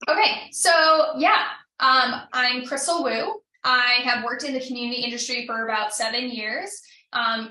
Okay, so yeah, I'm Krystal Wu. I have worked in the community industry for about 7 years.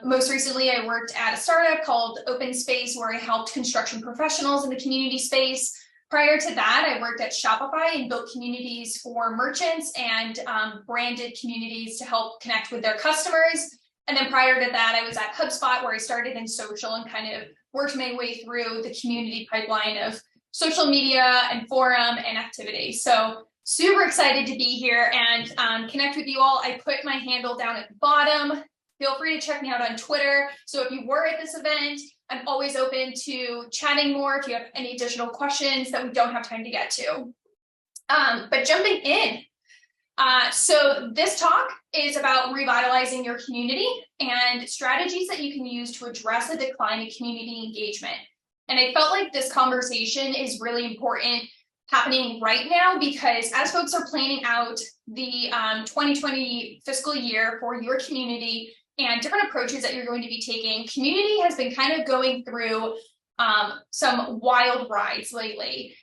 Most recently, I worked at a startup called Open Space, where I helped construction professionals in the community space. Prior to that, I worked at Shopify and built communities for merchants and branded communities to help connect with their customers. And then prior to that, I was at HubSpot, where I started in social and kind of worked my way through the community pipeline of social media and forum and activity. So super excited to be here and connect with you all. I put my handle down at the bottom. Feel free to check me out on Twitter. So if you were at this event, I'm always open to chatting more if you have any additional questions that we don't have time to get to. But jumping in, so this talk is about revitalizing your community and strategies that you can use to address a decline in community engagement. And I felt like this conversation is really important happening right now, because as folks are planning out the 2020 fiscal year for your community and different approaches that you're going to be taking, community has been kind of going through some wild rides lately,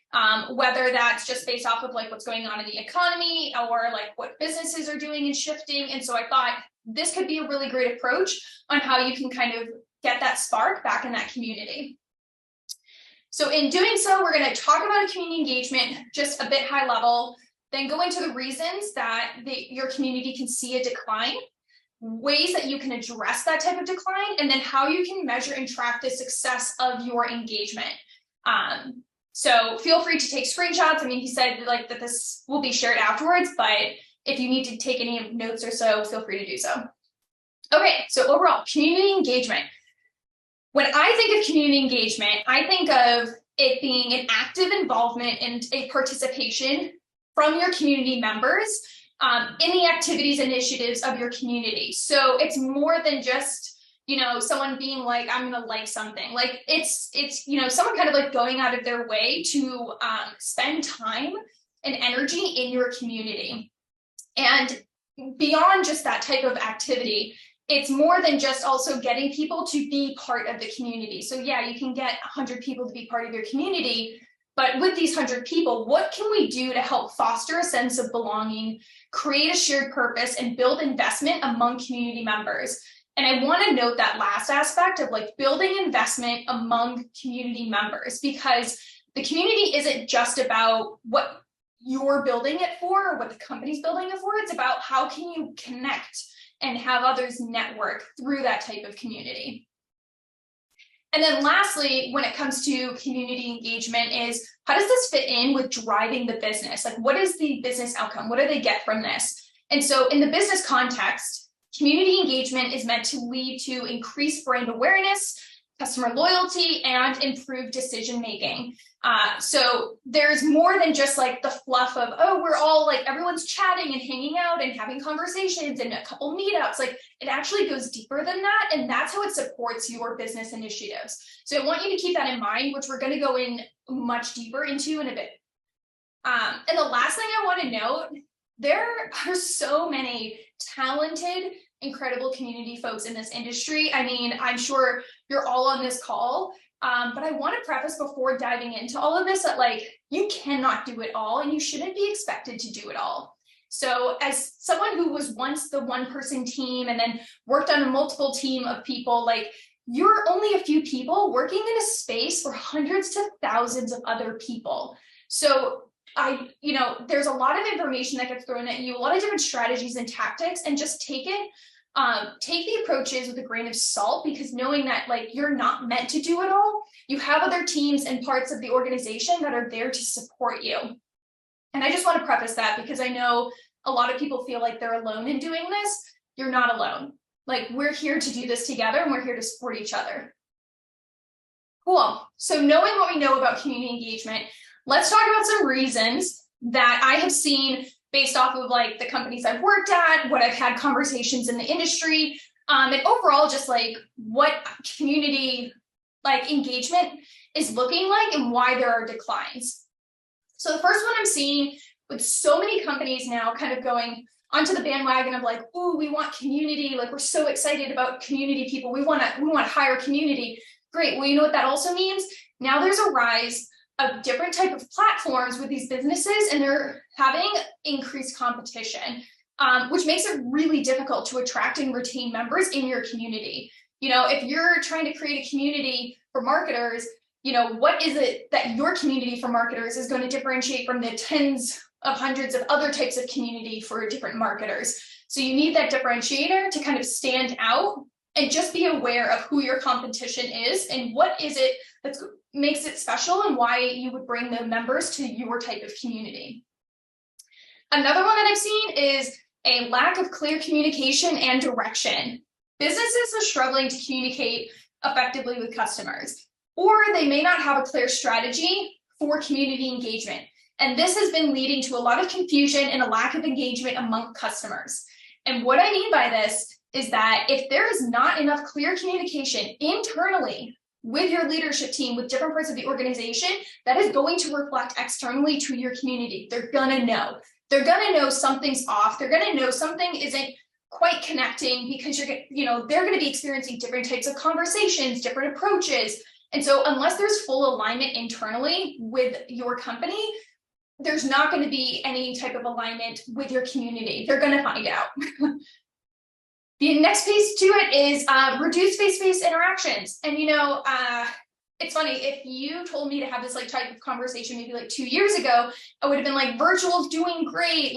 whether that's just based off of like what's going on in the economy or like what businesses are doing and shifting. And so I thought this could be a really great approach on how you can kind of get that spark back in that community. So in doing so, we're going to talk about community engagement just a bit high level, then go into the reasons that your community can see a decline, ways that you can address that type of decline, and then how you can measure and track the success of your engagement. So feel free to take screenshots. I mean, he said like that this will be shared afterwards, but if you need to take any notes or so, feel free to do so. Okay, so overall, community engagement. When I think of community engagement, I think of it being an active involvement and a participation from your community members in the activities and initiatives of your community. So it's more than just, someone being like, I'm going to like something. Like it's someone kind of like going out of their way to spend time and energy in your community. And beyond just that type of activity, it's more than just also getting people to be part of the community. So yeah, you can get 100 people to be part of your community, but with these 100 people, what can we do to help foster a sense of belonging, create a shared purpose, and build investment among community members? And I want to note that last aspect of like building investment among community members, because the community isn't just about what you're building it for or what the company's building it for. It's about how can you connect and have others network through that type of community. And then lastly, when it comes to community engagement, is how does this fit in with driving the business? Like, what is the business outcome? What do they get from this? And so in the business context, community engagement is meant to lead to increased brand awareness, customer loyalty, and improved decision-making. So there's more than just like the fluff of, oh, we're all like, everyone's chatting and hanging out and having conversations and a couple meetups. Like it actually goes deeper than that. And that's how it supports your business initiatives. So I want you to keep that in mind, which we're going to go in much deeper into in a bit. And the last thing I want to note, there are so many talented, incredible community folks in this industry. I mean, I'm sure you're all on this call, but I want to preface before diving into all of this that like, you cannot do it all and you shouldn't be expected to do it all. So as someone who was once the one-person team and then worked on a multiple team of people, like you're only a few people working in a space for hundreds to thousands of other people. So there's a lot of information that gets thrown at you, a lot of different strategies and tactics, and just take the approaches with a grain of salt, because knowing that like you're not meant to do it all, you have other teams and parts of the organization that are there to support you. And I just want to preface that because I know a lot of people feel like they're alone in doing this. You're not alone. Like we're here to do this together and we're here to support each other. Cool. So knowing what we know about community engagement, let's talk about some reasons that I have seen based off of like the companies I've worked at, what I've had conversations in the industry, and overall just like what community like engagement is looking like and why there are declines. So the first one I'm seeing with so many companies now kind of going onto the bandwagon of like, oh, we want community, like we're so excited about community people, we want to hire community. Great. Well, you know what that also means? Now there's a rise a different type of platforms with these businesses, and they're having increased competition, which makes it really difficult to attract and retain members in your community. If you're trying to create a community for marketers, what is it that your community for marketers is going to differentiate from the tens of hundreds of other types of community for different marketers? So you need that differentiator to kind of stand out, and just be aware of who your competition is and what is it that makes it special and why you would bring the members to your type of community. Another one that I've seen is a lack of clear communication and direction. Businesses are struggling to communicate effectively with customers, or they may not have a clear strategy for community engagement. And this has been leading to a lot of confusion and a lack of engagement among customers. And what I mean by this is that if there is not enough clear communication internally with your leadership team, with different parts of the organization, that is going to reflect externally to your community. They're gonna know. They're gonna know something's off. They're gonna know something isn't quite connecting, because they're gonna be experiencing different types of conversations, different approaches. And so unless there's full alignment internally with your company, there's not going to be any type of alignment with your community. They're going to find out. The next piece to it is reduce face-to-face interactions. And it's funny, if you told me to have this type of conversation maybe 2 years ago, I would have been like, virtual's doing great.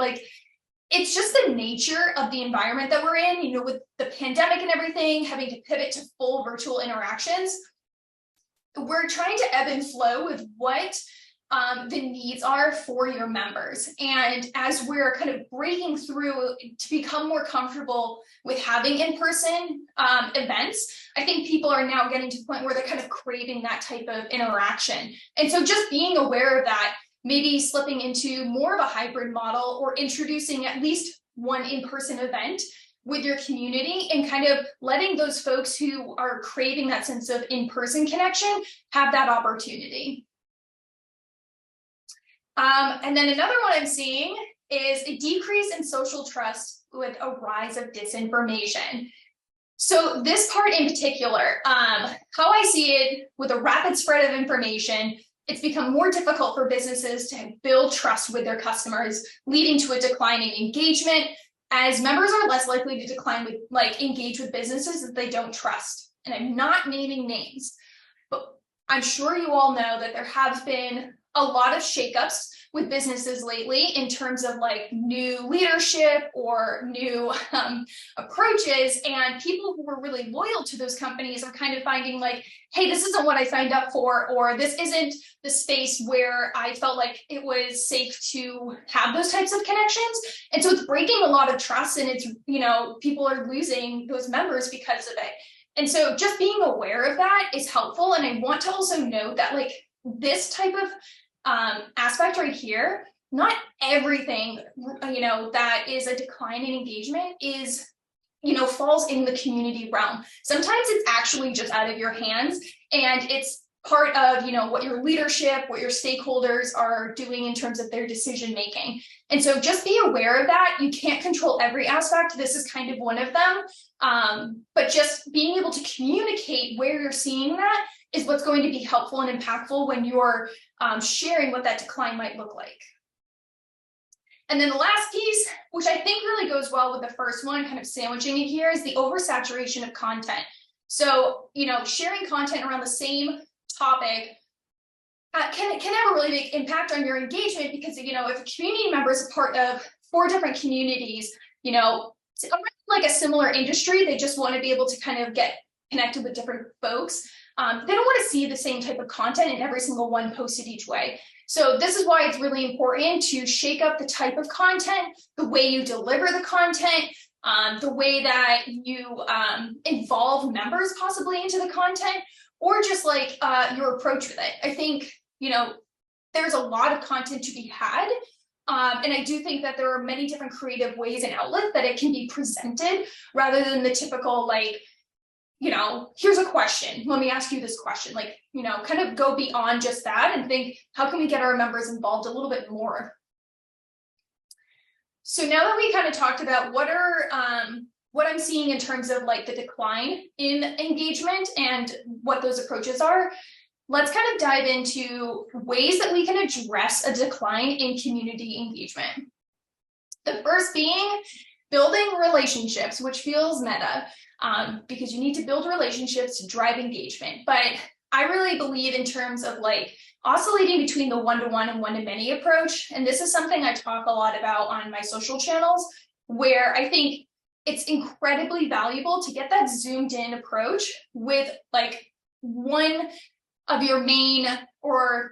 It's just the nature of the environment that we're in, with the pandemic and everything, having to pivot to full virtual interactions. We're trying to ebb and flow with what the needs are for your members. And as we're kind of breaking through to become more comfortable with having in-person events, I think people are now getting to the point where they're kind of craving that type of interaction. And so just being aware of that, maybe slipping into more of a hybrid model, or introducing at least one in-person event with your community, and kind of letting those folks who are craving that sense of in-person connection have that opportunity. And then another one I'm seeing is a decrease in social trust with a rise of disinformation. So this part in particular, how I see it, with a rapid spread of information, it's become more difficult for businesses to build trust with their customers, leading to a decline in engagement, as members are less likely to engage with businesses that they don't trust. And I'm not naming names, but I'm sure you all know that there have been a lot of shakeups with businesses lately in terms of new leadership or new approaches, and people who were really loyal to those companies are kind of finding hey, this isn't what I signed up for, or this isn't the space where I felt like it was safe to have those types of connections. And so it's breaking a lot of trust, and it's, people are losing those members because of it. And so just being aware of that is helpful. And I want to also note that this type of aspect right here, not everything, that is a decline in engagement is, falls in the community realm. Sometimes it's actually just out of your hands, and it's part of, what your leadership, what your stakeholders are doing in terms of their decision making. And so just be aware of that. You can't control every aspect. This is kind of one of them. But just being able to communicate where you're seeing that is what's going to be helpful and impactful when you're sharing what that decline might look like. And then the last piece, which I think really goes well with the first one, kind of sandwiching it here, is the oversaturation of content. So, sharing content around the same topic can have a really big impact on your engagement, because, if a community member is a part of 4 different communities, a similar industry, they just want to be able to kind of get connected with different folks. They don't want to see the same type of content in every single one posted each way. So this is why it's really important to shake up the type of content, the way you deliver the content, the way that you involve members possibly into the content, or just your approach with it. I think, there's a lot of content to be had. And I do think that there are many different creative ways and outlets that it can be presented, rather than the typical here's a question, let me ask you this question, kind of go beyond just that and think, how can we get our members involved a little bit more? So now that we kind of talked about what I'm seeing in terms of the decline in engagement and what those approaches are, let's kind of dive into ways that we can address a decline in community engagement. The first being building relationships, which feels meta, because you need to build relationships to drive engagement. But I really believe in terms of like oscillating between the one-to-one and one-to-many approach. And this is something I talk a lot about on my social channels, where I think it's incredibly valuable to get that zoomed in approach with like one of your main or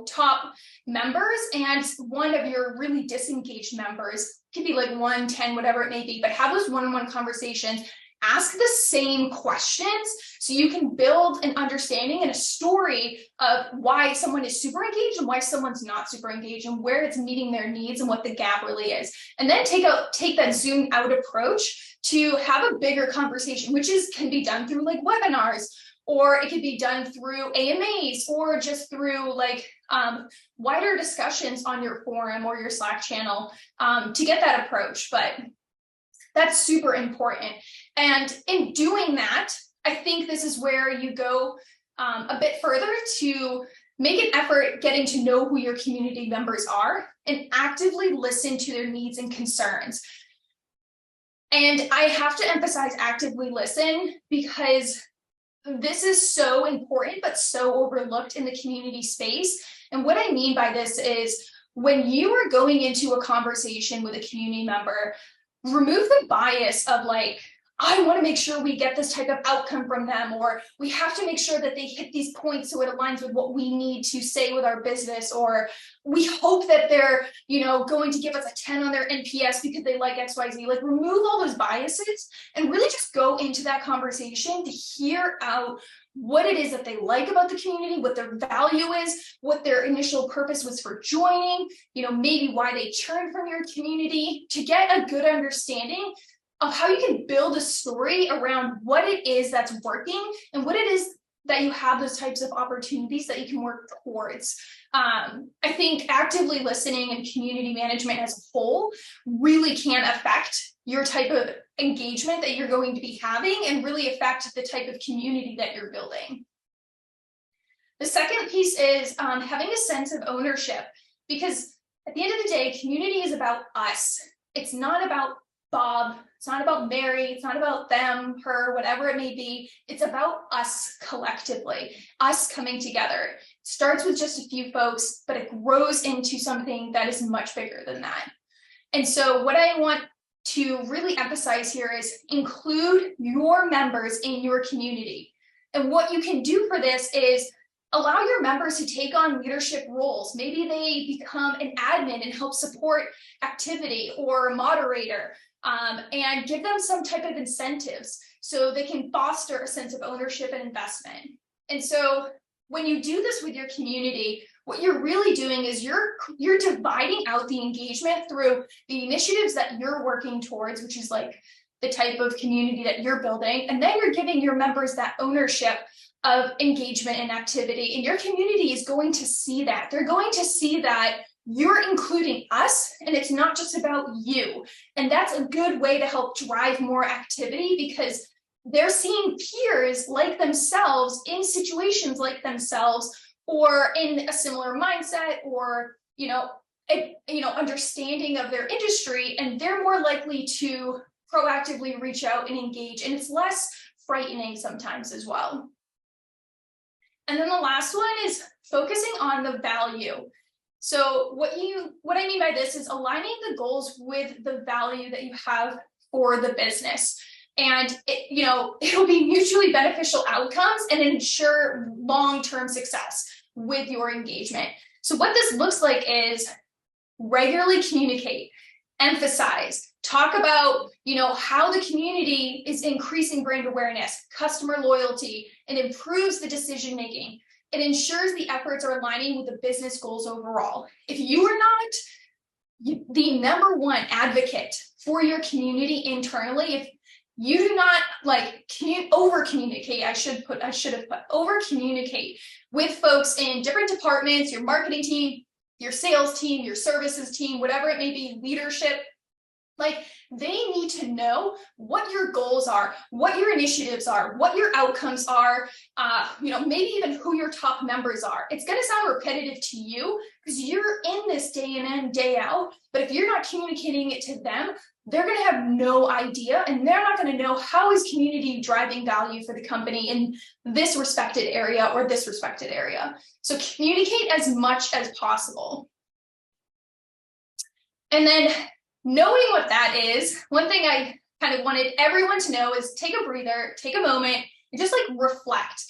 top members and one of your really disengaged members. It could be like 1, 10, whatever it may be, but have those one-on-one conversations. Ask the same questions so you can build an understanding and a story of why someone is super engaged and why someone's not super engaged and where it's meeting their needs and what the gap really is. And then take that zoom out approach to have a bigger conversation, which can be done through like webinars, or it could be done through AMAs, or just through like wider discussions on your forum or your Slack channel to get that approach. But that's super important. And in doing that, I think this is where you go a bit further to make an effort getting to know who your community members are and actively listen to their needs and concerns. And I have to emphasize actively listen, because this is so important, but so overlooked in the community space. And what I mean by this is when you are going into a conversation with a community member, remove the bias of like, I want to make sure we get this type of outcome from them, or we have to make sure that they hit these points so it aligns with what we need to say with our business, or we hope that they're, going to give us a 10 on their NPS because they like XYZ. Like, remove all those biases and really just go into that conversation to hear out what it is that they like about the community, what their value is, what their initial purpose was for joining, maybe why they churned from your community, to get a good understanding of how you can build a story around what it is that's working and what it is that you have those types of opportunities that you can work towards. I think actively listening and community management as a whole really can affect your type of engagement that you're going to be having and really affect the type of community that you're building. The second piece is having a sense of ownership, because at the end of the day, community is about us. It's not about Bob, it's not about Mary, it's not about them, her, whatever it may be. It's about us collectively, us coming together. It starts with just a few folks, but it grows into something that is much bigger than that. And so what I want to really emphasize here is include your members in your community. And what you can do for this is allow your members to take on leadership roles. Maybe they become an admin and help support activity, or a moderator, and give them some type of incentives so they can foster a sense of ownership and investment. And so when you do this with your community, what you're really doing is you're dividing out the engagement through the initiatives that you're working towards, which is like the type of community that you're building. And then you're giving your members that ownership of engagement and activity. And your community is going to see that. They're going to see that you're including us, and it's not just about you. And that's a good way to help drive more activity, because they're seeing peers like themselves in situations like themselves, or in a similar mindset, or understanding of their industry, and they're more likely to proactively reach out and engage, and it's less frightening sometimes as well. And then the last one is focusing on the value. So what I mean by this is aligning the goals with the value that you have for the business. And it'll be mutually beneficial outcomes and ensure long-term success with your engagement. So what this looks like is regularly communicate, emphasize, talk about, how the community is increasing brand awareness, customer loyalty, and improves the decision-making. It ensures the efforts are aligning with the business goals overall. If you are not the number one advocate for your community internally, if you do not over communicate, I should have put over communicate with folks in different departments, your marketing team, your sales team, your services team, whatever it may be, leadership, Like, they need to know what your goals are, what your initiatives are, what your outcomes are, maybe even who your top members are. It's going to sound repetitive to you because you're in this day in and day out, but if you're not communicating it to them, they're going to have no idea, and they're not going to know how is community driving value for the company in this respected area or this respected area. So communicate as much as possible. And then knowing what that is, one thing I kind of wanted everyone to know is take a breather, take a moment, and just like reflect.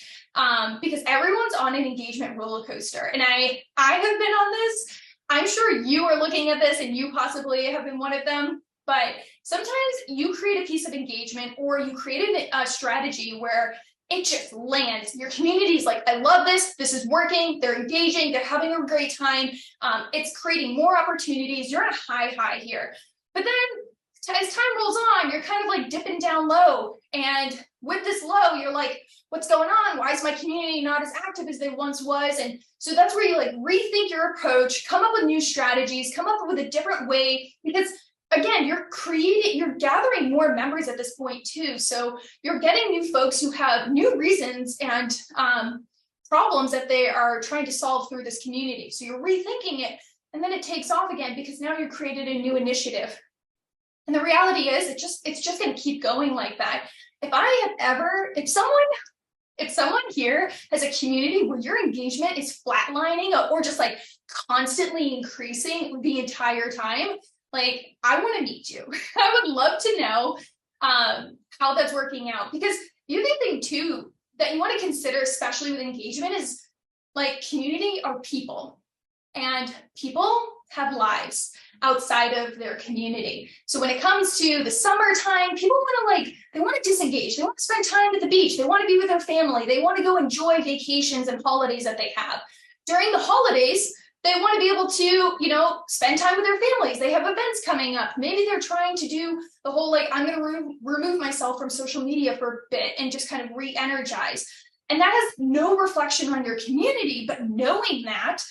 Because everyone's on an engagement roller coaster. And I have been on this. I'm sure you are looking at this and you possibly have been one of them. But sometimes you create a piece of engagement or you create a strategy where it just lands. Your community's like, I love this. This is working. They're engaging. They're having a great time. It's creating more opportunities. You're on a high here. But then as time rolls on, you're kind of like dipping down low. And with this low, you're like, what's going on? Why is my community not as active as they once was? And so that's where you like rethink your approach, come up with new strategies, come up with a different way, because again, you're gathering more members at this point too. So you're getting new folks who have new reasons and problems that they are trying to solve through this community. So you're rethinking it, and then it takes off again because now you've created a new initiative. And the reality is it's just going to keep going like that. If someone here has a community where your engagement is flatlining or just like constantly increasing the entire time, like, I want to meet you. I would love to know how that's working out, because the other thing too that you want to consider, especially with engagement, is like community are people, and people have lives outside of their community. So when it comes to the summertime, people want to disengage. They want to spend time at the beach. They want to be with their family. They want to go enjoy vacations and holidays that they have. During the holidays, they want to be able to, spend time with their families. They have events coming up. Maybe they're trying to do the whole, like, I'm going to remove myself from social media for a bit and just kind of re-energize. And that has no reflection on your community, but knowing that,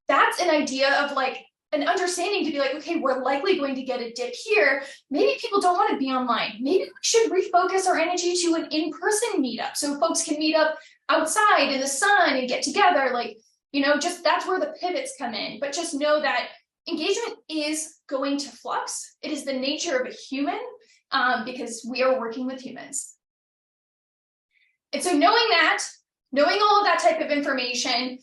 that's an idea of like an understanding to be like, okay, we're likely going to get a dip here. Maybe people don't want to be online. Maybe we should refocus our energy to an in-person meetup so folks can meet up outside in the sun and get together. Just that's where the pivots come in. But just know that engagement is going to flux. It is the nature of a human because we are working with humans. And so knowing all of that type of information,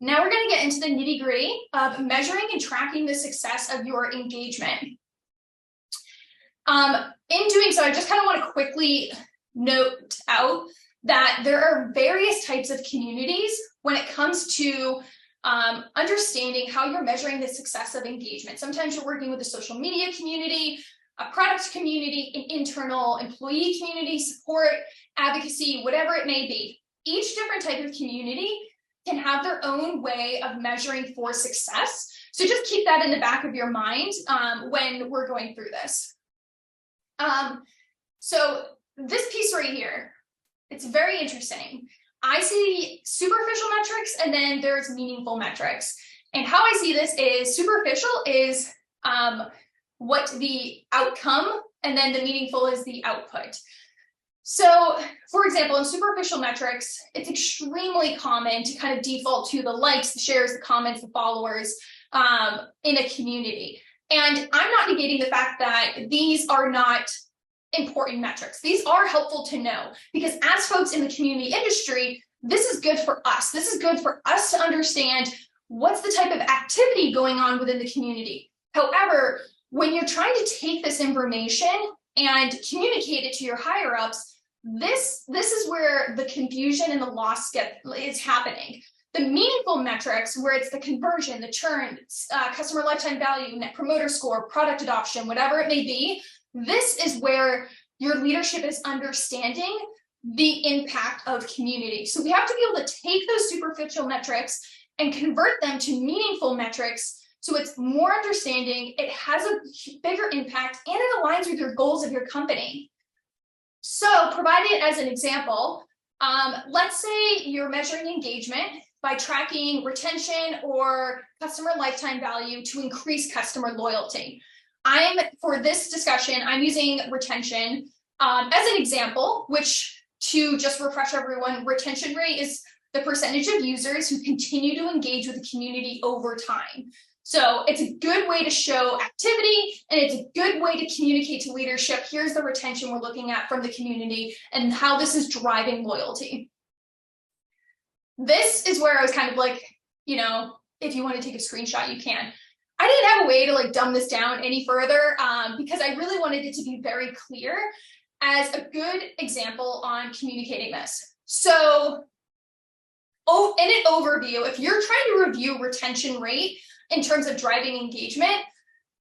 now we're going to get into the nitty-gritty of measuring and tracking the success of your engagement. In doing so, I just kind of want to quickly note out that there are various types of communities when it comes to understanding how you're measuring the success of engagement. Sometimes you're working with a social media community, a product community, an internal employee community, support, advocacy, whatever it may be. Each different type of community can have their own way of measuring for success. So just keep that in the back of your mind when we're going through this. So this piece right here, it's very interesting. I see superficial metrics and then there's meaningful metrics. And how I see this is superficial is what the outcome, and then the meaningful is the output. So, for example, in superficial metrics, it's extremely common to kind of default to the likes, the shares, the comments, the followers in a community. And I'm not negating the fact that these are not important metrics. These are helpful to know because as folks in the community industry, this is good for us. This is good for us to understand what's the type of activity going on within the community. However, when you're trying to take this information and communicate it to your higher ups, this is where the confusion and the loss is happening. The meaningful metrics, where it's the conversion, the churn, customer lifetime value, net promoter score, product adoption, whatever it may be, this is where your leadership is understanding the impact of community. So we have to be able to take those superficial metrics and convert them to meaningful metrics so it's more understanding, it has a bigger impact, and it aligns with your goals of your company. So provided as an example, let's say you're measuring engagement by tracking retention or customer lifetime value to increase customer loyalty. For this discussion, I'm using retention as an example, which, to just refresh everyone, retention rate is the percentage of users who continue to engage with the community over time. So it's a good way to show activity, and it's a good way to communicate to leadership. Here's the retention we're looking at from the community and how this is driving loyalty. This is where I was kind of like, if you want to take a screenshot, you can. I didn't have a way to like dumb this down any further because I really wanted it to be very clear as a good example on communicating this. So in an overview, if you're trying to review retention rate in terms of driving engagement,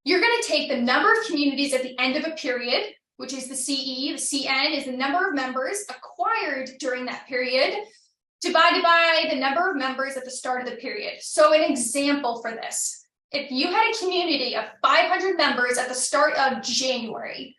you're going to take the number of communities at the end of a period, which is the CE, the CN is the number of members acquired during that period, divided by the number of members at the start of the period. So an example for this, if you had a community of 500 members at the start of January,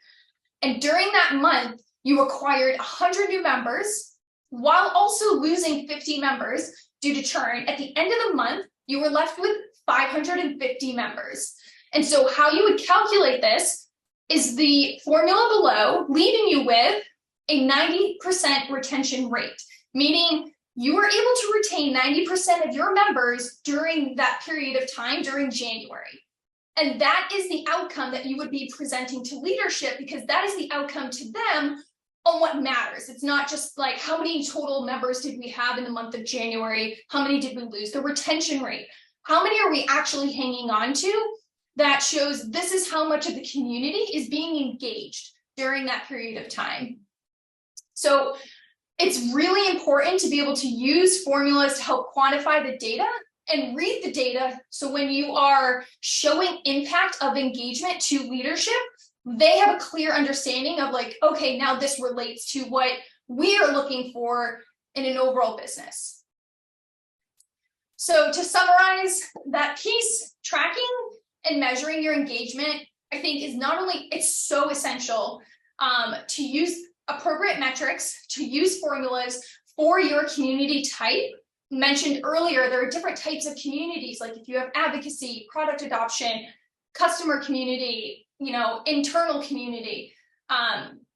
and during that month, you acquired 100 new members, while also losing 50 members due to churn, at the end of the month, you were left with 550 members. And so how you would calculate this is the formula below, leaving you with a 90% retention rate, meaning you were able to retain 90% of your members during that period of time during January. And that is the outcome that you would be presenting to leadership, because that is the outcome to them on what matters. It's not just like how many total members did we have in the month of January, how many did we lose, the retention rate, how many are we actually hanging on to? That shows this is how much of the community is being engaged during that period of time. So it's really important to be able to use formulas to help quantify the data and read the data. So when you are showing impact of engagement to leadership, they have a clear understanding of like, okay, now this relates to what we are looking for in an overall business. So to summarize that piece, tracking and measuring your engagement, I think is not only, it's so essential to use appropriate metrics, to use formulas for your community type. Mentioned earlier, there are different types of communities, like if you have advocacy, product adoption, customer community, internal community,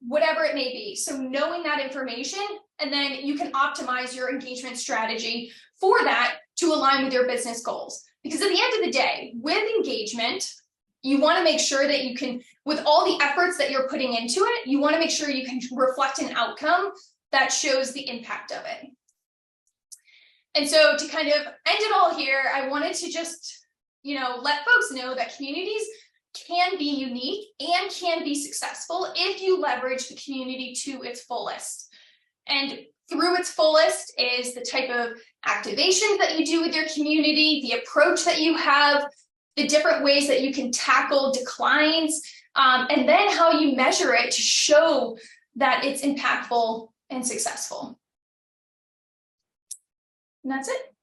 whatever it may be. So knowing that information, and then you can optimize your engagement strategy for that to align with your business goals. Because at the end of the day, with engagement, you want to make sure that you can, with all the efforts that you're putting into it, you want to make sure you can reflect an outcome that shows the impact of it. And so to kind of end it all here, I wanted to just, let folks know that communities can be unique and can be successful if you leverage the community to its fullest. And through its fullest is the type of activations that you do with your community, the approach that you have, the different ways that you can tackle declines, and then how you measure it to show that it's impactful and successful. And that's it.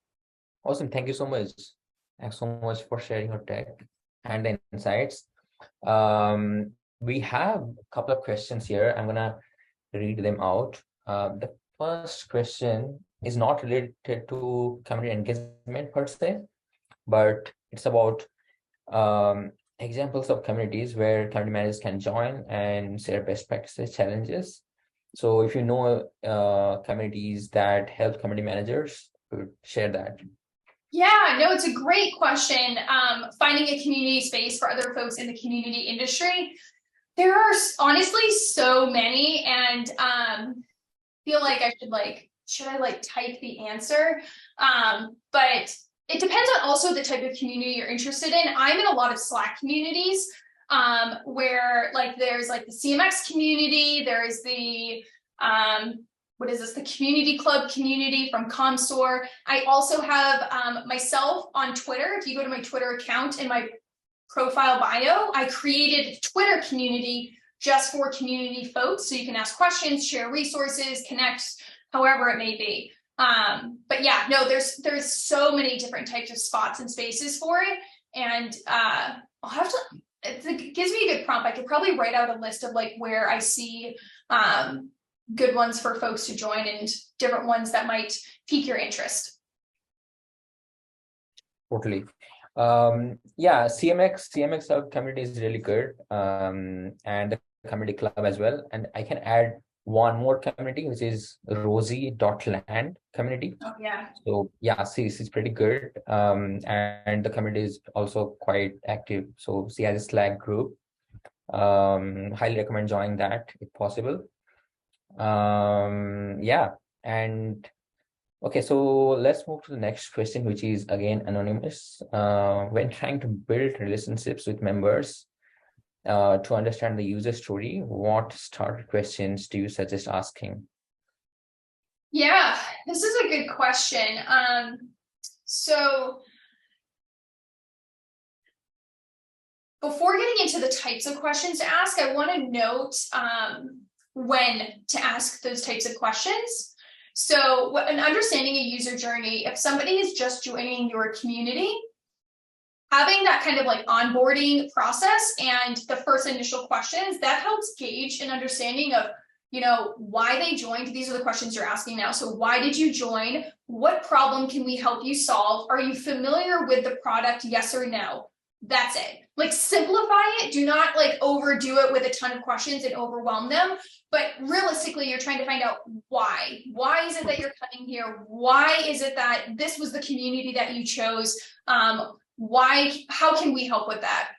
Awesome. Thank you so much. Thanks so much for sharing your tech and the insights. We have a couple of questions here. I'm going to read them out. The first question is not related to community engagement per se, but it's about examples of communities where community managers can join and share best practices, challenges. So if you know communities that help community managers, share that. Yeah, no, it's a great question. Finding a community space for other folks in the community industry. There are honestly so many, and feel like I should I type the answer? But it depends on also the type of community you're interested in. I'm in a lot of Slack communities where there's the CMX community, there's the the community club community from ComStore. I also have myself on Twitter. If you go to my Twitter account in my profile bio, I created a Twitter community just for community folks. So you can ask questions, share resources, connect, however it may be. But yeah, no, there's so many different types of spots and spaces for it. And I'll have to, it gives me a good prompt. I could probably write out a list of where I see good ones for folks to join and different ones that might pique your interest. Totally. Yeah, CMX Hub community is really good. And the community club as well. And I can add one more community, which is Rosie.land community. Oh yeah. So yeah, this is pretty good. And the community is also quite active. So she has a Slack group. Highly recommend joining that if possible. Yeah, and okay, so let's move to the next question, which is again anonymous. When trying to build relationships with members, to understand the user story, what starter questions do you suggest asking? Yeah, this is a good question. So before getting into the types of questions to ask, I want to note when to ask those types of questions. So an understanding a user journey, if somebody is just joining your community, having that kind of like onboarding process and the first initial questions, that helps gauge an understanding of, you know, why they joined. These are the questions you're asking now. So why did you join? What problem can we help you solve? Are you familiar with the product? Yes or no? That's it. Like simplify it. Do not like overdo it with a ton of questions and overwhelm them. But realistically, you're trying to find out why. Why is it that you're coming here? Why is it that this was the community that you chose? Why? How can we help with that?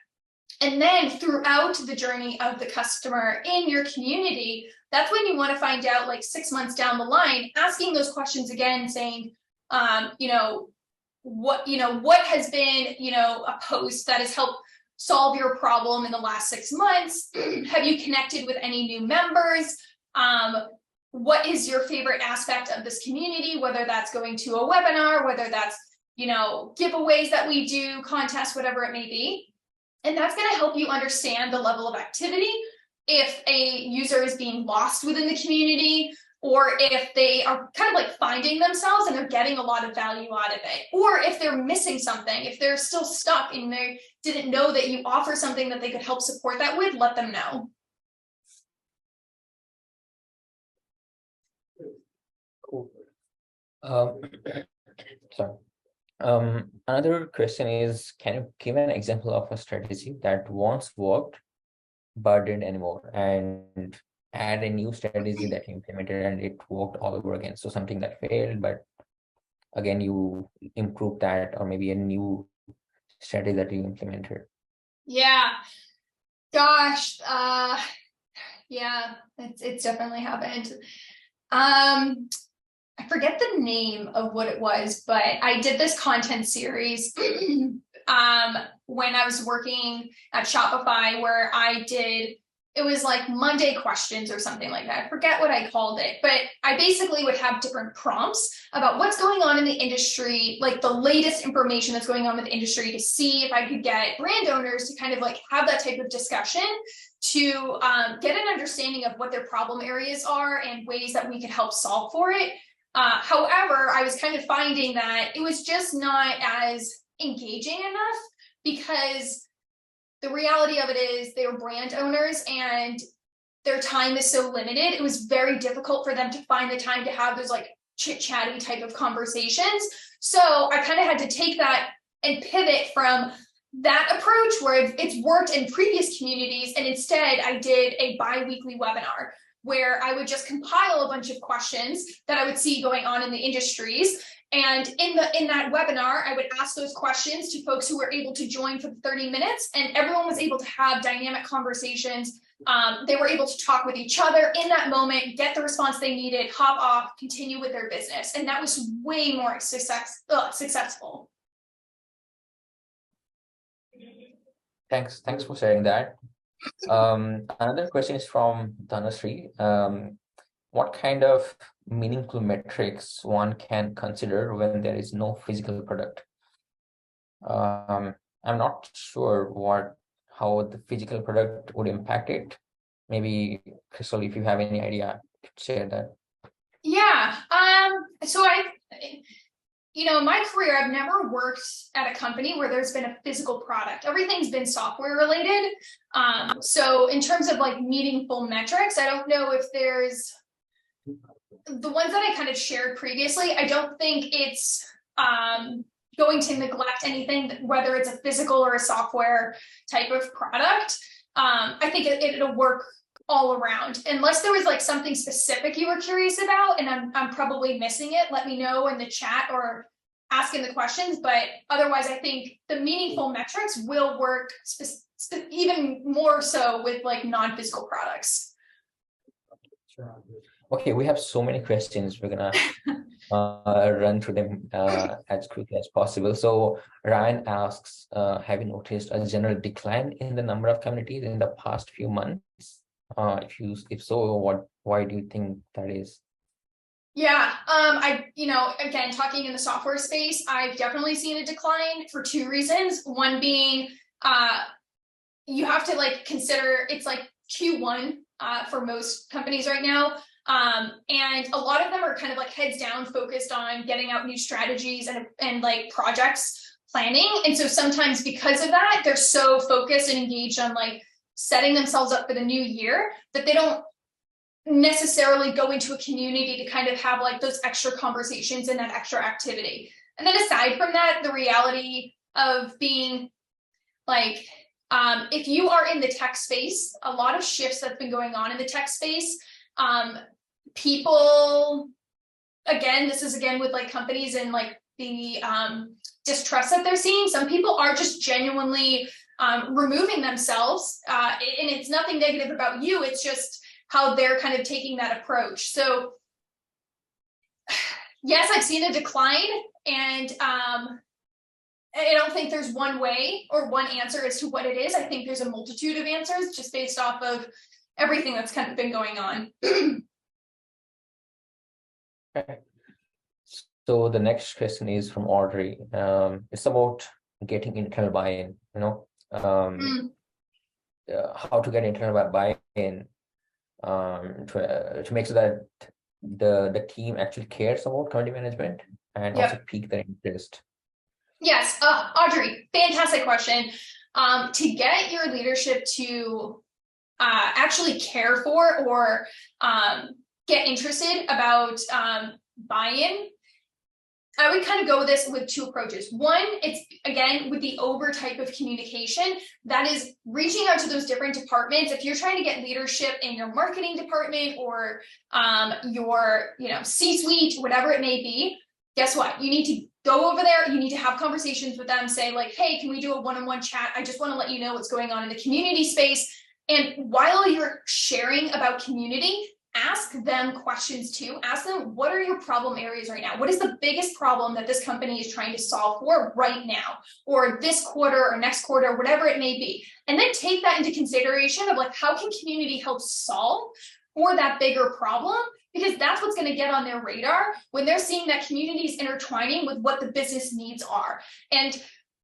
And then throughout the journey of the customer in your community, that's when you want to find out, like 6 months down the line, asking those questions again, saying, what has been, a post that has helped solve your problem in the last 6 months? Have you connected with any new members? What is your favorite aspect of this community, whether that's going to a webinar, whether that's, giveaways that we do, contests, whatever it may be. And that's going to help you understand the level of activity, if a user is being lost within the community, or if they are kind of like finding themselves and they're getting a lot of value out of it, or if they're missing something, if they're still stuck and they didn't know that you offer something that they could help support that with, let them know. Cool. Sorry. Another question is, can you give an example of a strategy that once worked but didn't anymore, and add a new strategy that you implemented and it worked all over again? So something that failed, but again, you improved that, or maybe a new strategy that you implemented. Yeah. Gosh. Yeah, it's definitely happened. I forget the name of what it was, but I did this content series when I was working at Shopify, where it was like Monday questions or something like that. I forget what I called it, but I basically would have different prompts about what's going on in the industry, like the latest information that's going on with the industry, to see if I could get brand owners to kind of like have that type of discussion to get an understanding of what their problem areas are and ways that we could help solve for it. However, I was kind of finding that it was just not as engaging enough, because the reality of it is they were brand owners and their time is so limited. It was very difficult for them to find the time to have those like chit-chatty type of conversations. So I kind of had to take that and pivot from that approach where it's worked in previous communities, and instead I did a bi-weekly webinar where I would just compile a bunch of questions that I would see going on in the industries. And in that webinar, I would ask those questions to folks who were able to join for the 30 minutes, and everyone was able to have dynamic conversations. They were able to talk with each other in that moment, get the response they needed, hop off, continue with their business. And that was way more successful. Thanks for sharing that. Another question is from Dhanasri. What kind of meaningful metrics one can consider when there is no physical product? I'm not sure how the physical product would impact it. Maybe, Krystal, if you have any idea, share that. Yeah. So in my career, I've never worked at a company where there's been a physical product. Everything's been software related. So in terms of like meaningful metrics, I don't know if there's the ones that I kind of shared previously. I don't think it's going to neglect anything, whether it's a physical or a software type of product. I think it'll work all around, unless there was like something specific you were curious about, and I'm probably missing it. Let me know in the chat or asking the questions, but otherwise I think the meaningful metrics will work even more so with like non-physical products. Okay, we have so many questions. We're gonna run through them as quickly as possible. So Ryan asks, have you noticed a general decline in the number of communities in the past few months? If so, why do you think that is? Yeah, again, talking in the software space, I've definitely seen a decline for two reasons. One being, you have to like consider it's like Q1 for most companies right now. And a lot of them are kind of like heads down focused on getting out new strategies and like projects planning. And so sometimes because of that, they're so focused and engaged on like setting themselves up for the new year that they don't necessarily go into a community to kind of have like those extra conversations and that extra activity. And then aside from that, the reality of being like, if you are in the tech space, a lot of shifts that's been going on in the tech space, people, again, this is again with like companies and like the distrust that they're seeing. Some people are just genuinely removing themselves, and it's nothing negative about you. It's just how they're kind of taking that approach. So yes, I've seen a decline, and I don't think there's one way or one answer as to what it is. I think there's a multitude of answers just based off of everything that's kind of been going on. Okay. So the next question is from Audrey. It's about getting internal buy-in, how to get internal buy-in to make sure that the team actually cares about community management and also pique their interest. Yes, Audrey, fantastic question. To get your leadership to actually care for or get interested about buy-in, I would kind of go with two approaches. One, it's again with the over type of communication, that is reaching out to those different departments. If you're trying to get leadership in your marketing department or your C-suite, whatever it may be, guess what? You need to go over there. You need to have conversations with them. Say like, hey, can we do a one-on-one chat? I just want to let you know what's going on in the community space. And while you're sharing about community, ask them questions too. Ask them, what are your problem areas right now? What is the biggest problem that this company is trying to solve for right now, or this quarter or next quarter, whatever it may be? And then take that into consideration of like, how can community help solve for that bigger problem? Because that's what's going to get on their radar when they're seeing that community is intertwining with what the business needs are. And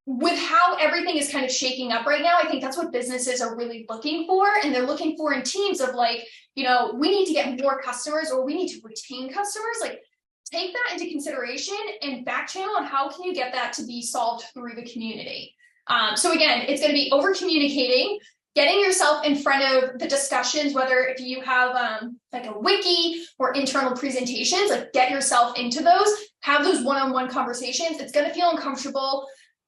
with how everything is kind of shaking up right now, I think that's what businesses are really looking for. And they're looking for in teams of like, we need to get more customers or we need to retain customers. Like, take that into consideration and back channel on how can you get that to be solved through the community. So again, it's going to be over communicating, getting yourself in front of the discussions, whether if you have like a wiki or internal presentations, like get yourself into those, have those one-on-one conversations. It's going to feel uncomfortable.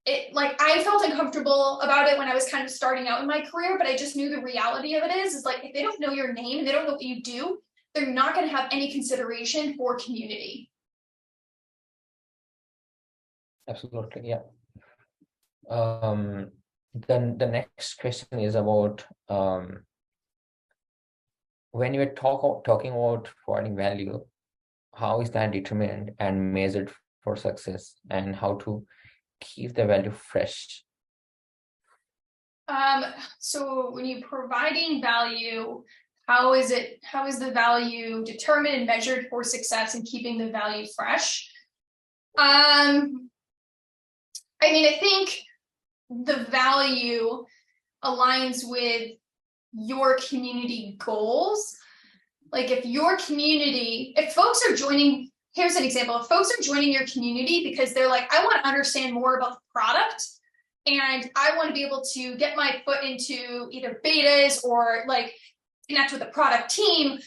I felt uncomfortable about it when I was kind of starting out in my career, but I just knew the reality of it is like, if they don't know your name and they don't know what you do, they're not going to have any consideration for community. Absolutely, yeah. Then the next question is about when you're talking about providing value, how is that determined and measured for success, and how to keep the value fresh? So when you're providing value, how is the value determined and measured for success and keeping the value fresh? I think the value aligns with your community goals. Like if folks are joining, here's an example. If folks are joining your community because they're like, I want to understand more about the product and I want to be able to get my foot into either betas or like connect with the product team,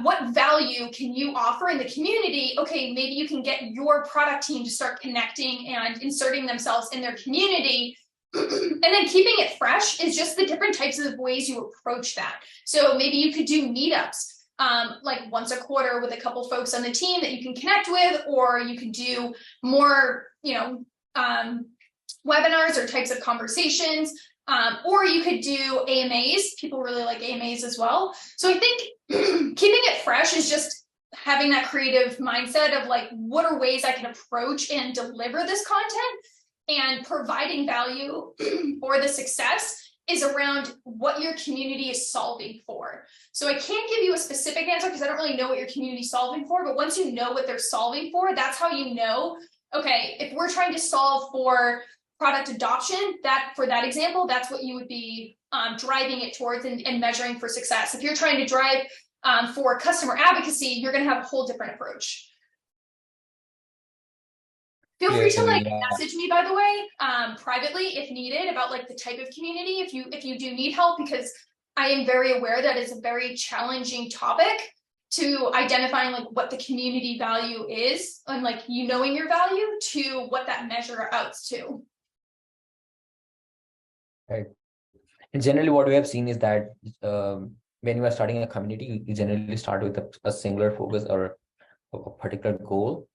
what value can you offer in the community? Okay, maybe you can get your product team to start connecting and inserting themselves in their community. And then keeping it fresh is just the different types of ways you approach that. So maybe you could do meetups, like once a quarter with a couple folks on the team that you can connect with, or you could do more, webinars or types of conversations, or you could do AMAs. People really like AMAs as well. So I think keeping it fresh is just having that creative mindset of like, what are ways I can approach and deliver this content, and providing value for the success is around what your community is solving for. So I can't give you a specific answer because I don't really know what your community is solving for, but once you know what they're solving for, that's how you know, okay, if we're trying to solve for product adoption, that for that example, that's what you would be driving it towards and measuring for success. If you're trying to drive for customer advocacy, you're going to have a whole different approach. Feel free to message me, by the way, privately if needed, about like the type of community, if you do need help, because I am very aware that it's a very challenging topic to identifying like what the community value is, and like you knowing your value to what that measure outs to. Right. And generally what we have seen is that when you are starting a community, you generally start with a singular focus or a particular goal.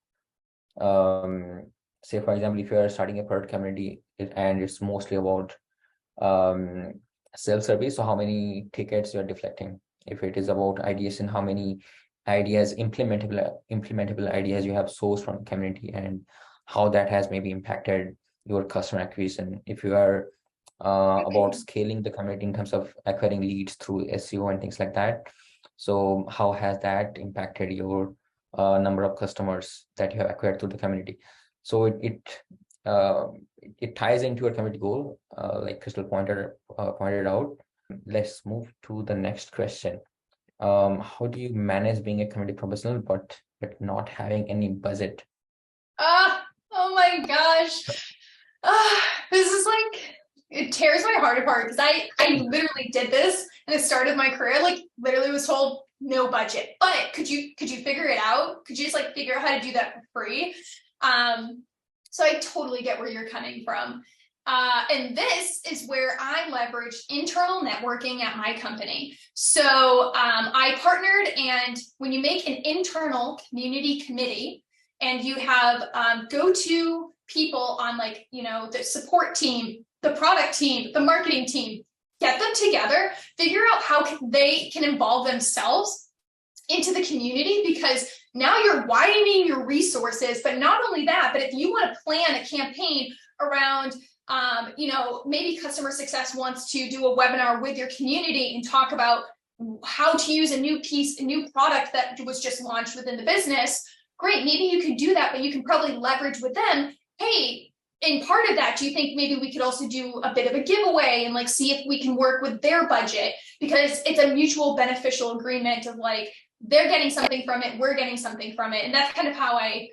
Say for example, if you are starting a product community and it's mostly about self-service, so how many tickets you're deflecting. If it is about ideation, how many ideas, implementable ideas you have sourced from community, and how that has maybe impacted your customer acquisition. If you are about scaling the community in terms of acquiring leads through SEO and things like that, so how has that impacted your number of customers that you have acquired through the community? So it ties into your community goal, like Krystal pointed out. Let's move to the next question. How do you manage being a community professional but not having any budget? Oh my gosh. This is like, it tears my heart apart because I literally did this at the start of my career. Like literally was told no budget, but could you figure it out? Could you just like figure out how to do that for free? So I totally get where you're coming from. And this is where I leverage internal networking at my company. So I partnered, and when you make an internal community committee and you have go-to people on like, the support team, the product team, the marketing team, get them together, figure out how they can involve themselves into the community, because now you're widening your resources. But not only that, but if you want to plan a campaign around, maybe customer success wants to do a webinar with your community and talk about how to use a new product that was just launched within the business, great. Maybe you can do that, but you can probably leverage with them. Hey, in part of that, do you think maybe we could also do a bit of a giveaway and like see if we can work with their budget? Because it's a mutual beneficial agreement of like, they're getting something from it, we're getting something from it. And that's kind of how I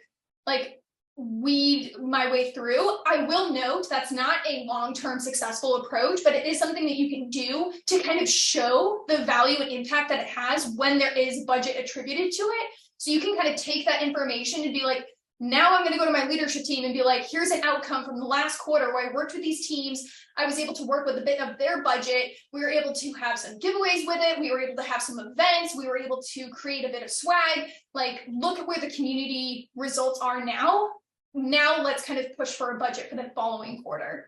like weed my way through. I will note that's not a long-term successful approach, but it is something that you can do to kind of show the value and impact that it has when there is budget attributed to it. So you can kind of take that information and be like, now I'm going to go to my leadership team and be like, here's an outcome from the last quarter where I worked with these teams. I was able to work with a bit of their budget. We were able to have some giveaways with it. We were able to have some events. We were able to create a bit of swag. Like, look at where the community results are now. Now let's kind of push for a budget for the following quarter.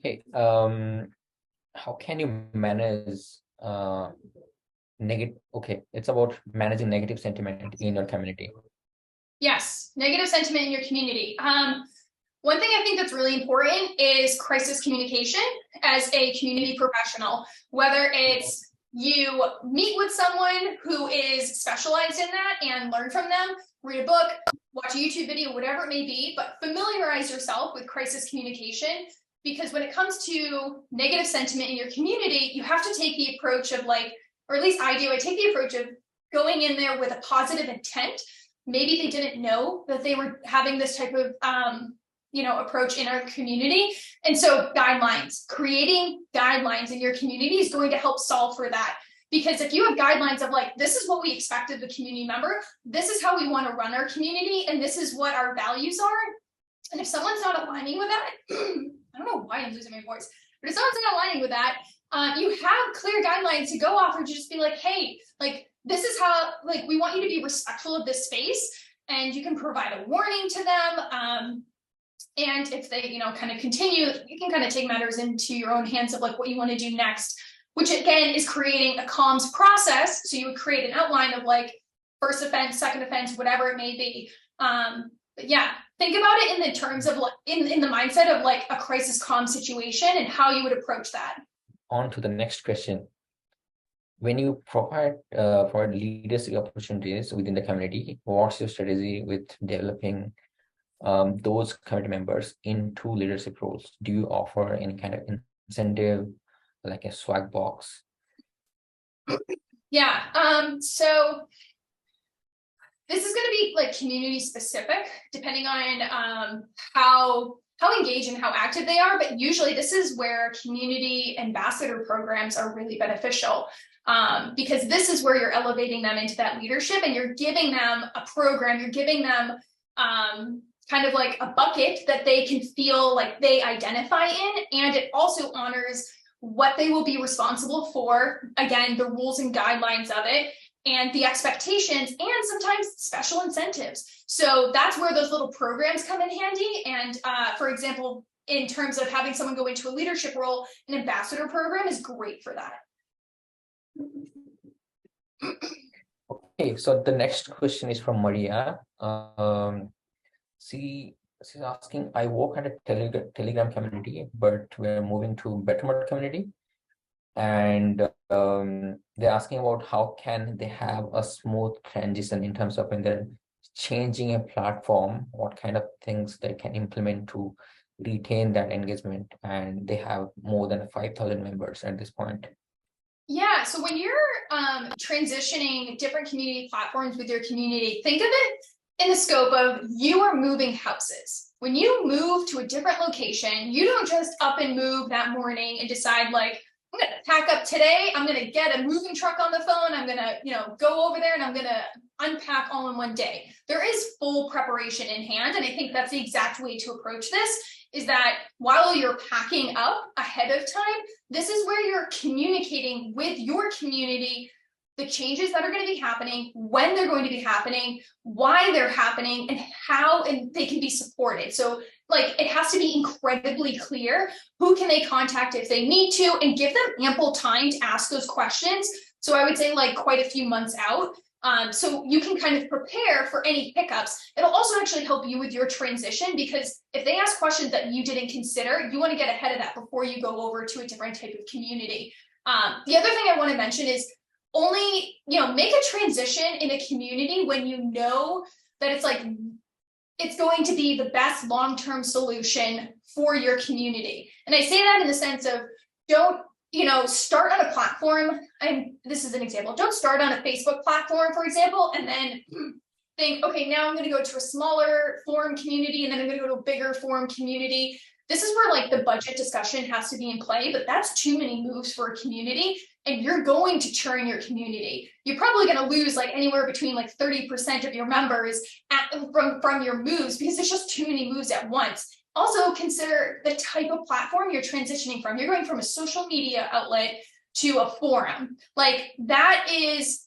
Okay. How can you manage it's about managing negative sentiment in your community. Yes, negative sentiment in your community. One thing I think that's really important is crisis communication as a community professional, whether it's you meet with someone who is specialized in that and learn from them, read a book, watch a YouTube video, whatever it may be, but familiarize yourself with crisis communication, because when it comes to negative sentiment in your community, you have to take the approach of like, or at least I take the approach of going in there with a positive intent. Maybe they didn't know that they were having this type of, approach in our community. And so creating guidelines in your community is going to help solve for that. Because if you have guidelines of like, this is what we expect of the community member, this is how we want to run our community, and this is what our values are. And if someone's not aligning with that, I don't know why I'm losing my voice, but if someone's not aligning with that, you have clear guidelines to go off, or just be like, hey, like, this is how, like, we want you to be respectful of this space, and you can provide a warning to them. And if they, kind of continue, you can kind of take matters into your own hands of like what you want to do next, which again is creating a comms process. So you would create an outline of like first offense, second offense, whatever it may be. But yeah, think about it in the terms of like in the mindset of like a crisis comm situation and how you would approach that. On to the next question. When you provide leadership opportunities within the community, what's your strategy with developing those community members into leadership roles? Do you offer any kind of incentive, like a swag box? Yeah. So this is going to be like community specific, depending on how engaged and how active they are. But usually this is where community ambassador programs are really beneficial, because this is where you're elevating them into that leadership, and you're giving them a program, you're giving them kind of like a bucket that they can feel like they identify in, and it also honors what they will be responsible for, again, the rules and guidelines of it, and the expectations, and sometimes special incentives. So that's where those little programs come in handy. And for example, in terms of having someone go into a leadership role, an ambassador program is great for that. Okay, so the next question is from Maria. She's asking, I work at a Telegram community, but we're moving to Bettermode community. And they're asking about how can they have a smooth transition in terms of when they're changing a platform, what kind of things they can implement to retain that engagement. And they have more than 5,000 members at this point. Yeah, so when you're transitioning different community platforms with your community, think of it in the scope of you are moving houses. When you move to a different location, you don't just up and move that morning and decide like, I'm going to pack up today, I'm going to get a moving truck on the phone, I'm going to, go over there and I'm going to unpack all in one day. There is full preparation in hand. And I think that's the exact way to approach this, is that while you're packing up ahead of time, this is where you're communicating with your community the changes that are going to be happening, when they're going to be happening, why they're happening, and how they can be supported. So like, it has to be incredibly clear who can they contact if they need to, and give them ample time to ask those questions. So I would say like quite a few months out. So you can kind of prepare for any hiccups. It'll also actually help you with your transition, because if they ask questions that you didn't consider, you want to get ahead of that before you go over to a different type of community. The other thing I want to mention is only, make a transition in a community when you know that it's going to be the best long-term solution for your community. And I say that in the sense of don't, start on a platform. This is an example. Don't start on a Facebook platform, for example, and then think, okay, now I'm going to go to a smaller forum community, and then I'm going to go to a bigger forum community. This is where like the budget discussion has to be in play, but that's too many moves for a community, and you're going to churn your community. You're probably going to lose like anywhere between like 30% of your members from your moves, because there's just too many moves at once. Also consider the type of platform you're transitioning from. You're going from a social media outlet to a forum. Like that is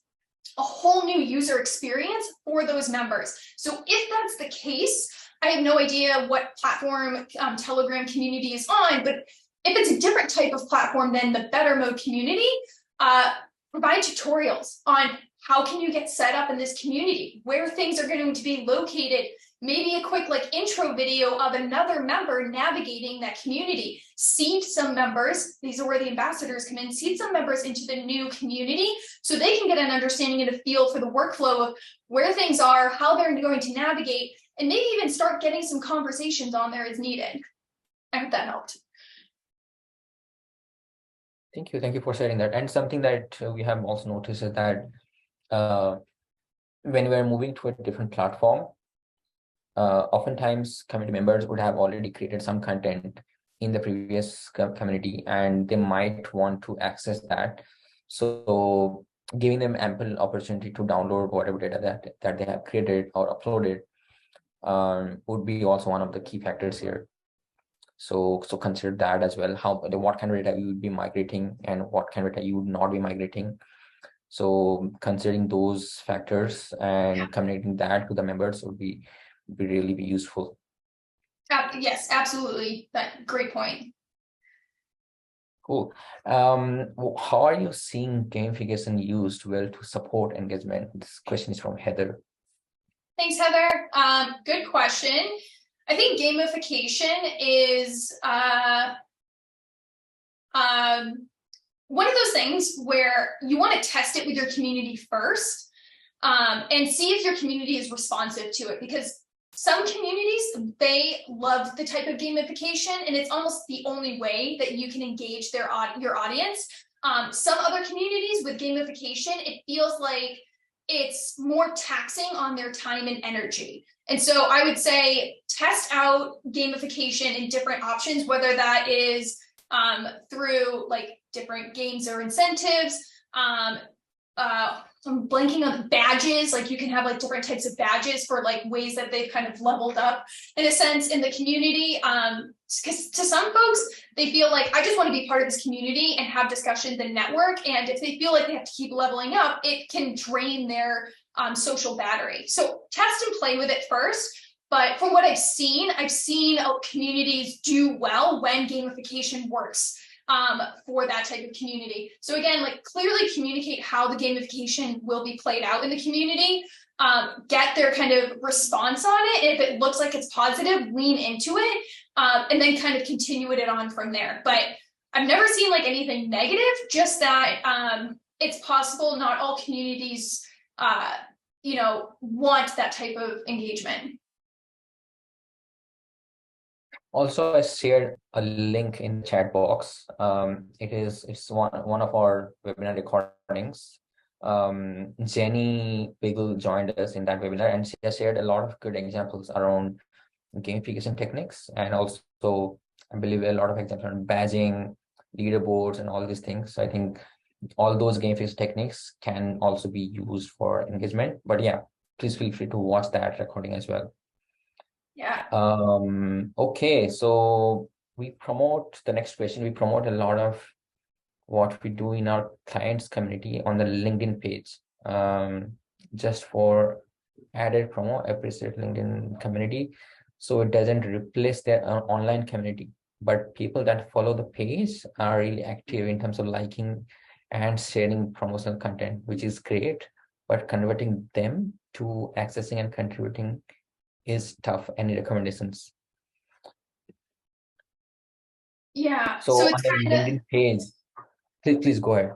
a whole new user experience for those members. So if that's the case, I have no idea what platform Telegram community is on, but if it's a different type of platform than the Bettermode community, provide tutorials on how can you get set up in this community, where things are going to be located, maybe a quick like intro video of another member navigating that community. Seed some members, these are where the ambassadors come in, seed some members into the new community so they can get an understanding and a feel for the workflow of where things are, how they're going to navigate, and maybe even start getting some conversations on there as needed. I hope that helped. Thank you for sharing that. And something that we have also noticed is that when we're moving to a different platform, oftentimes community members would have already created some content in the previous community, and they might want to access that. So giving them ample opportunity to download whatever data that they have created or uploaded would be also one of the key factors here. So consider that as well, what kind of data you would be migrating and what kind of data you would not be migrating. So considering those factors and communicating that to the members would be really be useful. Yes, absolutely. Great point. Cool. How are you seeing gamification used well to support engagement? This question is from Heather. Thanks, Heather. Good question. I think gamification is one of those things where you want to test it with your community first, and see if your community is responsive to it, because some communities, they love the type of gamification, and it's almost the only way that you can engage your audience. Some other communities with gamification, it feels like it's more taxing on their time and energy. And so I would say test out gamification in different options, whether that is through like different games or incentives. I'm blanking on badges. Like you can have like different types of badges for like ways that they've kind of leveled up in a sense in the community. Because to some folks, they feel like I just want to be part of this community and have discussions and network. And if they feel like they have to keep leveling up, it can drain their social battery. So test and play with it first. But from what I've seen communities do well when gamification works for that type of community. So again, like clearly communicate how the gamification will be played out in the community, get their kind of response on it. If it looks like it's positive, lean into it, and then kind of continue it on from there. But I've never seen like anything negative, just that it's possible not all communities, want that type of engagement. Also, I shared a link in the chat box. It's one of our webinar recordings. Jenny Piggle joined us in that webinar, and she has shared a lot of good examples around gamification techniques, and also I believe a lot of examples on badging, leaderboards, and all these things. So I think all those gamification techniques can also be used for engagement. But yeah, please feel free to watch that recording as well. Yeah. Okay, so the next question. We promote a lot of what we do in our clients community on the LinkedIn page. Just for added promo, appreciate LinkedIn community. So it doesn't replace their online community, but people that follow the page are really active in terms of liking and sharing promotional content, which is great, but converting them to accessing and contributing is tough. Any recommendations? Yeah. So on the LinkedIn page, please go ahead.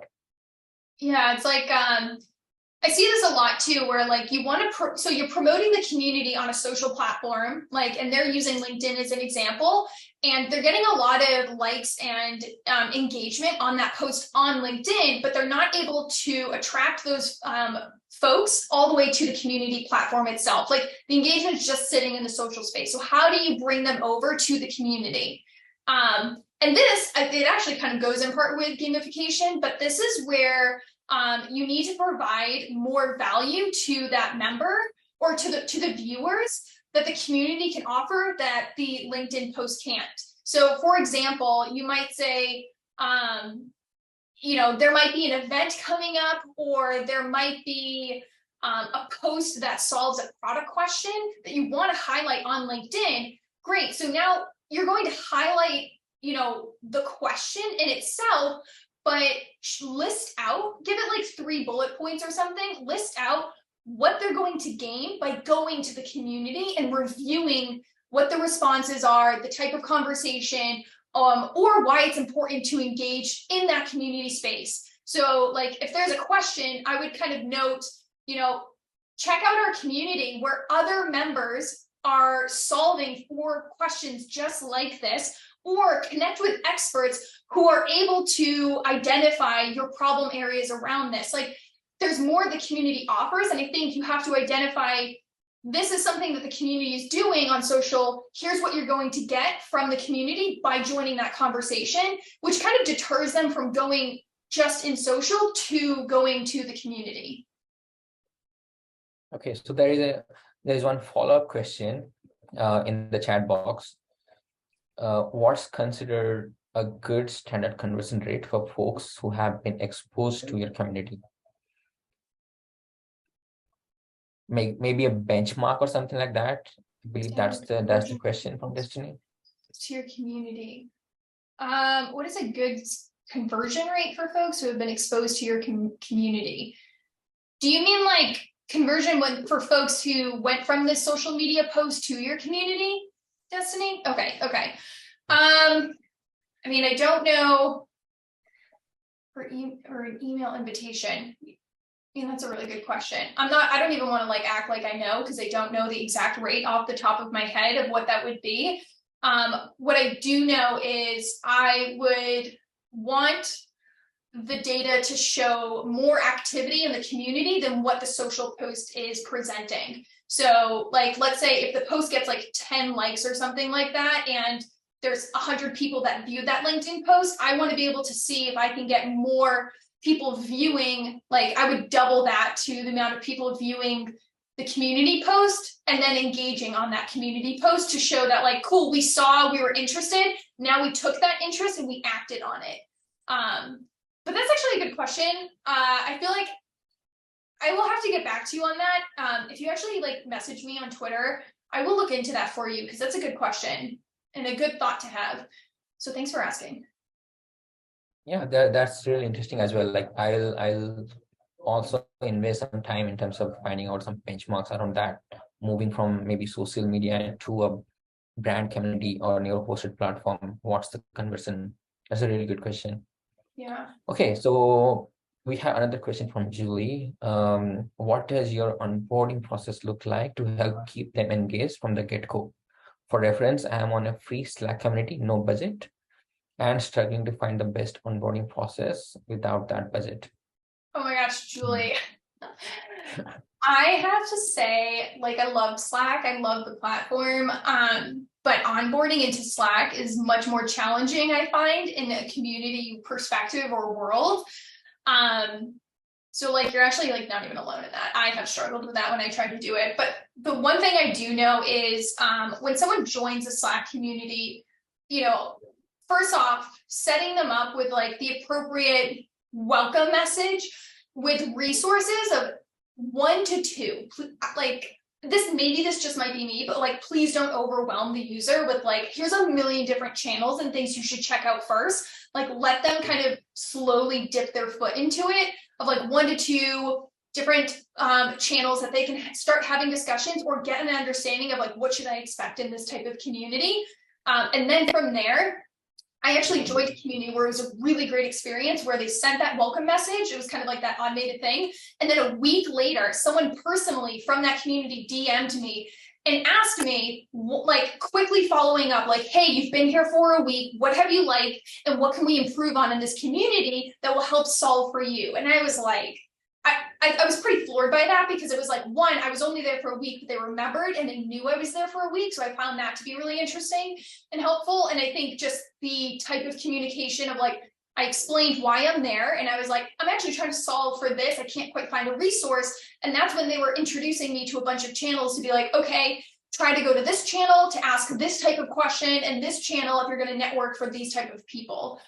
Yeah, it's like I see this a lot too, where like you want to, so you're promoting the community on a social platform, like, and they're using LinkedIn as an example, and they're getting a lot of likes and engagement on that post on LinkedIn, but they're not able to attract those folks all the way to the community platform itself. Like the engagement is just sitting in the social space. So how do you bring them over to the community? And this, it actually kind of goes in part with gamification, but this is where you need to provide more value to that member or to the viewers that the community can offer that the LinkedIn post can't. So for example, you might say, there might be an event coming up, or there might be a post that solves a product question that you want to highlight on LinkedIn. Great. So now you're going to highlight, the question in itself, but list out, give it like 3 bullet points or something, list out what they're going to gain by going to the community and reviewing what the responses are, the type of conversation, or why it's important to engage in that community space. So like if there's a question, I would kind of note, check out our community where other members are solving for questions just like this, or connect with experts who are able to identify your problem areas around this. Like there's more the community offers, and I think you have to identify this is something that the community is doing on social. Here's what you're going to get from the community by joining that conversation, which kind of deters them from going just in social to going to the community. Okay, so there is one follow-up question in the chat box. What's considered a good standard conversion rate for folks who have been exposed to your community? Maybe a benchmark or something like that. I believe that's the question from Destiny. To your community. What is a good conversion rate for folks who have been exposed to your community? Do you mean like conversion for folks who went from this social media post to your community, Destiny? Okay. I mean, I don't know or an email invitation. I mean, that's a really good question. I don't even want to like act like I know, because I don't know the exact rate off the top of my head of what that would be. What I do know is I would want the data to show more activity in the community than what the social post is presenting. So like, let's say if the post gets like 10 likes or something like that, and there's 100 people that viewed that LinkedIn post, I want to be able to see if I can get more people viewing, like I would double that to the amount of people viewing the community post and then engaging on that community post to show that like, cool, we were interested. Now we took that interest and we acted on it. But that's actually a good question. I feel like I will have to get back to you on that. If you actually like message me on Twitter, I will look into that for you, because that's a good question and a good thought to have. So thanks for asking. Yeah, that's really interesting as well. Like I'll also invest some time in terms of finding out some benchmarks around that, moving from maybe social media to a brand community or your hosted platform. What's the conversion? That's a really good question. Yeah. Okay, so we have another question from Julie. What does your onboarding process look like to help keep them engaged from the get-go? For reference, I am on a free Slack community, no budget, and struggling to find the best onboarding process without that budget. Oh my gosh, Julie. I have to say, like, I love Slack. I love the platform. But onboarding into Slack is much more challenging, I find, in a community perspective or world. So like, you're actually like not even alone in that. I have struggled with that when I tried to do it. But the one thing I do know is when someone joins a Slack community, first off, setting them up with like the appropriate welcome message with resources of 1 to 2. Like this just might be me, but like, please don't overwhelm the user with like, here's a million different channels and things you should check out first. Like, let them kind of slowly dip their foot into it of like 1 to 2 different channels that they can start having discussions or get an understanding of like, what should I expect in this type of community? And then from there, I actually joined a community where it was a really great experience where they sent that welcome message. It was kind of like that automated thing. And then a week later, someone personally from that community DM'd me and asked me, like, quickly following up, like, hey, you've been here for a week. What have you liked? And what can we improve on in this community that will help solve for you? And I was like, I was pretty floored by that, because it was like, one, I was only there for a week, but they remembered and they knew I was there for a week. So I found that to be really interesting and helpful. And I think just the type of communication of like, I explained why I'm there. And I was like, I'm actually trying to solve for this. I can't quite find a resource. And that's when they were introducing me to a bunch of channels to be like, okay, try to go to this channel to ask this type of question, and this channel if you're going to network for these type of people.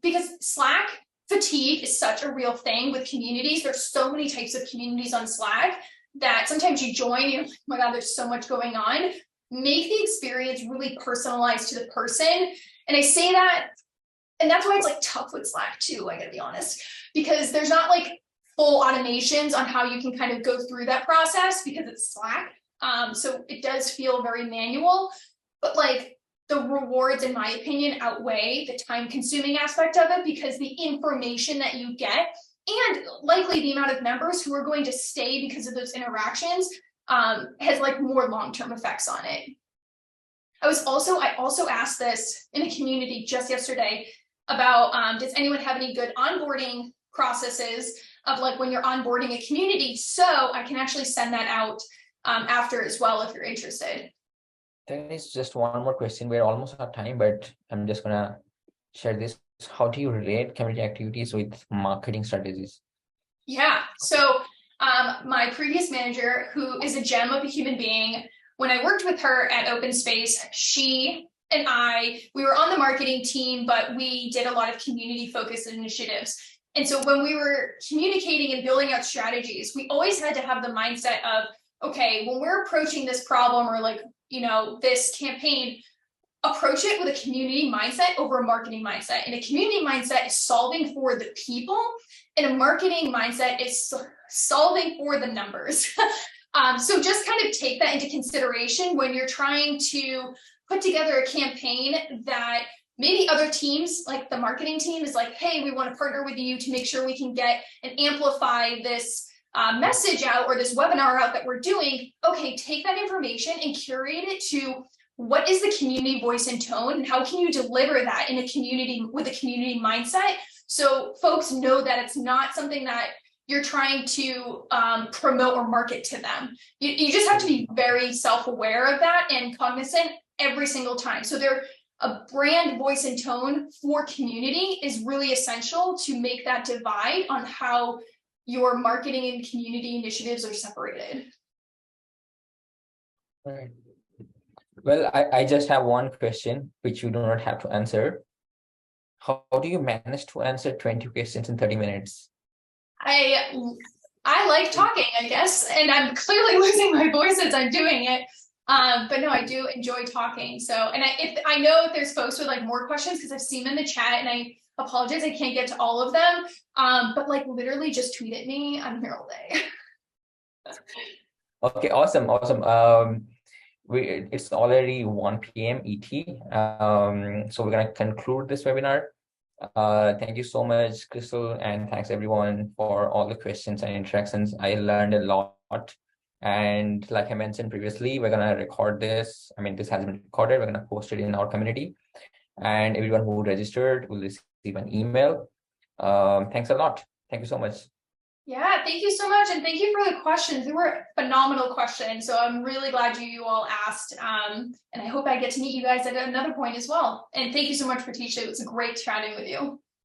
Because Slack fatigue is such a real thing with communities. There's so many types of communities on Slack that sometimes you join and you're like, oh my God, there's so much going on. Make the experience really personalized to the person. And I say that, and that's why it's like tough with Slack too, I gotta be honest, because there's not like full automations on how you can kind of go through that process because it's Slack. So it does feel very manual, but like, the rewards, in my opinion, outweigh the time-consuming aspect of it, because the information that you get and likely the amount of members who are going to stay because of those interactions has like more long-term effects on it. I also asked this in a community just yesterday about does anyone have any good onboarding processes of like when you're onboarding a community? So I can actually send that out after as well, if you're interested. There is just one more question. We're almost out of time, but I'm just gonna share this. How do you relate community activities with marketing strategies? Yeah. So my previous manager, who is a gem of a human being, when I worked with her at Open Space, she and we were on the marketing team, but we did a lot of community focused initiatives. And so when we were communicating and building out strategies, we always had to have the mindset of, okay, when we're approaching this problem or like, this campaign, approach it with a community mindset over a marketing mindset. And a community mindset is solving for the people, and a marketing mindset is solving for the numbers. So just kind of take that into consideration when you're trying to put together a campaign that maybe other teams, like the marketing team, is like, hey, we want to partner with you to make sure we can get and amplify this message out or this webinar out that we're doing. Okay, take that information and curate it to what is the community voice and tone, and how can you deliver that in a community with a community mindset, so folks know that it's not something that you're trying to promote or market to them. You just have to be very self-aware of that and cognizant every single time. So a brand voice and tone for community is really essential to make that divide on how your marketing and community initiatives are separated. Right. Well, I just have one question, which you do not have to answer. How do you manage to answer 20 questions in 30 minutes? I like talking, I guess, and I'm clearly losing my voice as I'm doing it. But no, I do enjoy talking. So, and I know if there's folks with like more questions, because I've seen them in the chat, and I apologize, I can't get to all of them. But like literally just tweet at me. I'm here all day. Okay, awesome. It's already 1 p.m. ET. So we're gonna conclude this webinar. Thank you so much, Krystal, and thanks everyone for all the questions and interactions. I learned a lot. And like I mentioned previously, we're gonna record this. I mean, this has been recorded. We're gonna post it in our community, and everyone who registered will receive an email. Thanks a lot. Thank you so much. Yeah, thank you so much. And thank you for the questions. They were phenomenal questions. So I'm really glad you all asked. And I hope I get to meet you guys at another point as well. And thank you so much for teaching. It was great chatting with you.